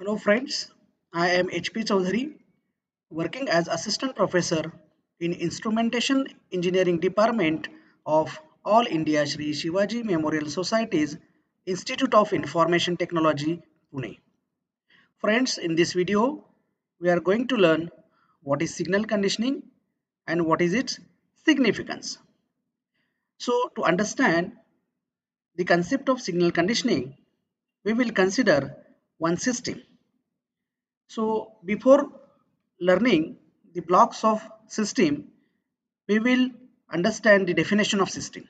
Hello friends, I am HP Chaudhary, working as Assistant Professor in Instrumentation Engineering Department of All India Shri Shivaji Memorial Society's Institute of Information Technology, Pune. Friends, in this video, we are going to learn what is signal conditioning and what is its significance. So, to understand the concept of signal conditioning, we will consider one system. So before learning the blocks of system, we will understand the definition of system.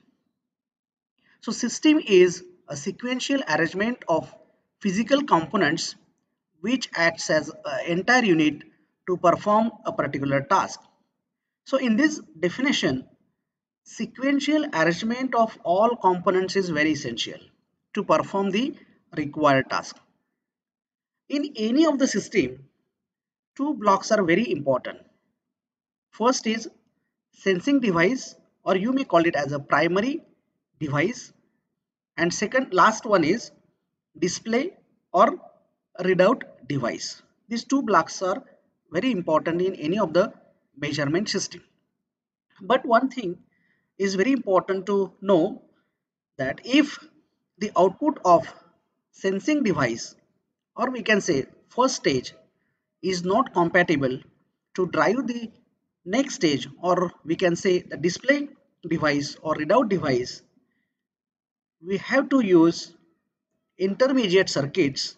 So system is a sequential arrangement of physical components which acts as an entire unit to perform a particular task. So in this definition, sequential arrangement of all components is very essential to perform the required task. In any of the system, two blocks are very important. First is sensing device, or you may call it as a primary device, and second last one is display or readout device. These two blocks are very important in any of the measurement system. But one thing is very important to know, that if the output of sensing device, or we can say first stage, is not compatible to drive the next stage, or we can say the display device or readout device, we have to use intermediate circuits,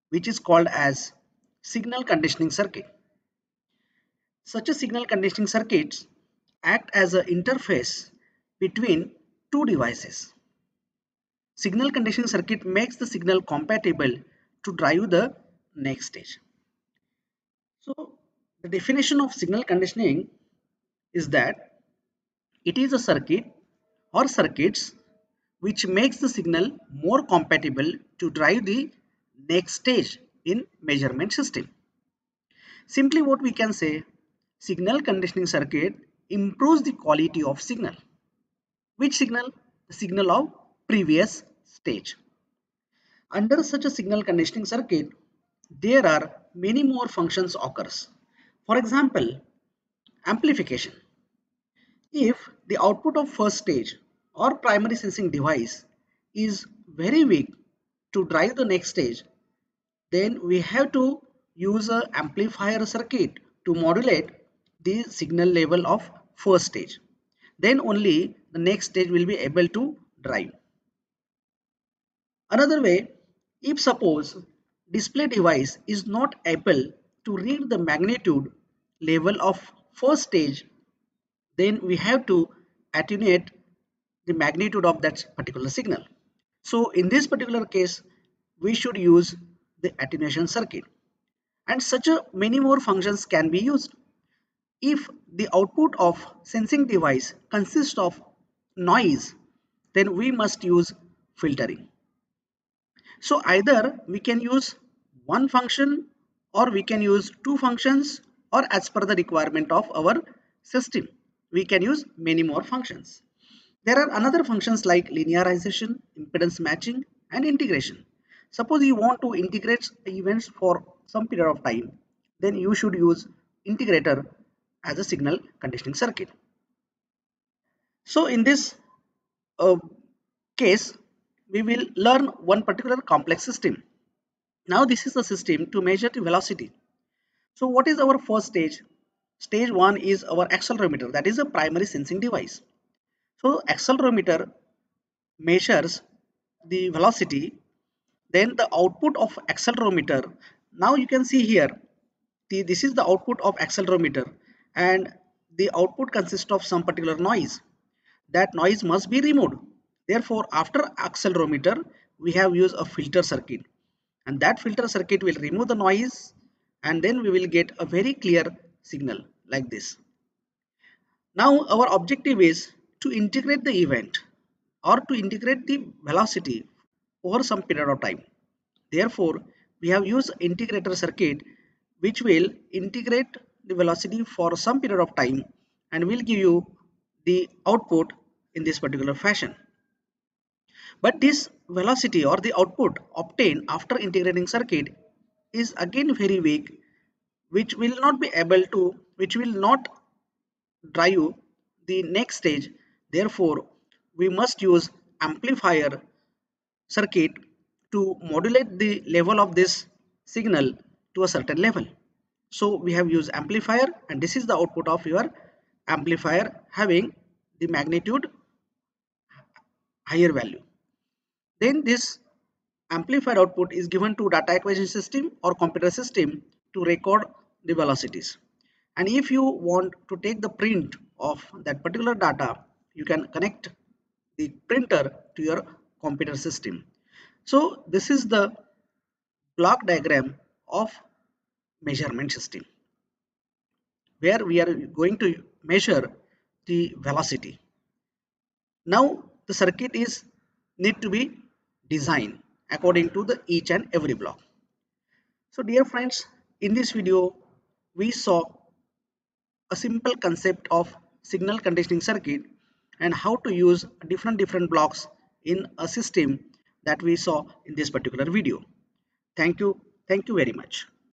which is called as signal conditioning circuit. Such a signal conditioning circuits act as an interface between two devices. Signal conditioning circuit makes the signal compatible to drive the next stage. So the definition of signal conditioning is that it is a circuit or circuits which makes the signal more compatible to drive the next stage in measurement system. Simply what we can say, signal conditioning circuit improves the quality of signal. Which signal? The signal of previous stage. Under such a signal conditioning circuit, there are many more functions occurs. For example, amplification. If the output of first stage or primary sensing device is very weak to drive the next stage, then we have to use a amplifier circuit to modulate the signal level of first stage. Then only the next stage will be able to drive. Another way, if suppose display device is not able to read the magnitude level of first stage, then we have to attenuate the magnitude of that particular signal. So in this particular case, we should use the attenuation circuit, and such a many more functions can be used. If the output of sensing device consists of noise, then we must use filtering. So either we can use one function, or we can use two functions, or as per the requirement of our system, we can use many more functions. There are another functions like linearization, impedance matching, and integration. Suppose you want to integrate events for some period of time, then you should use integrator as a signal conditioning circuit. So in this uh, case, we will learn one particular complex system. Now this is the system to measure the velocity. So what is our first stage? Stage 1 is our accelerometer, that is a primary sensing device. So accelerometer measures the velocity, then the output of accelerometer. Now you can see here, this is the output of accelerometer, and the output consists of some particular noise. That noise must be removed. Therefore, after accelerometer, we have used a filter circuit, and that filter circuit will remove the noise, and then we will get a very clear signal like this. Now our objective is to integrate the event, or to integrate the velocity over some period of time. Therefore, we have used integrator circuit, which will integrate the velocity for some period of time and will give you the output in this particular fashion. But this velocity or the output obtained after integrating circuit is again very weak, which will not drive the next stage. Therefore, we must use amplifier circuit to modulate the level of this signal to a certain level. So we have used amplifier, and this is the output of your amplifier having the magnitude higher value. Then this amplified output is given to data acquisition system or computer system to record the velocities. And if you want to take the print of that particular data, you can connect the printer to your computer system. So this is the block diagram of measurement system, where we are going to measure the velocity. Now the circuit is need to be designed according to the each and every block. So dear friends, in this video we saw a simple concept of signal conditioning circuit and how to use different blocks in a system that we saw in this particular video. Thank you very much.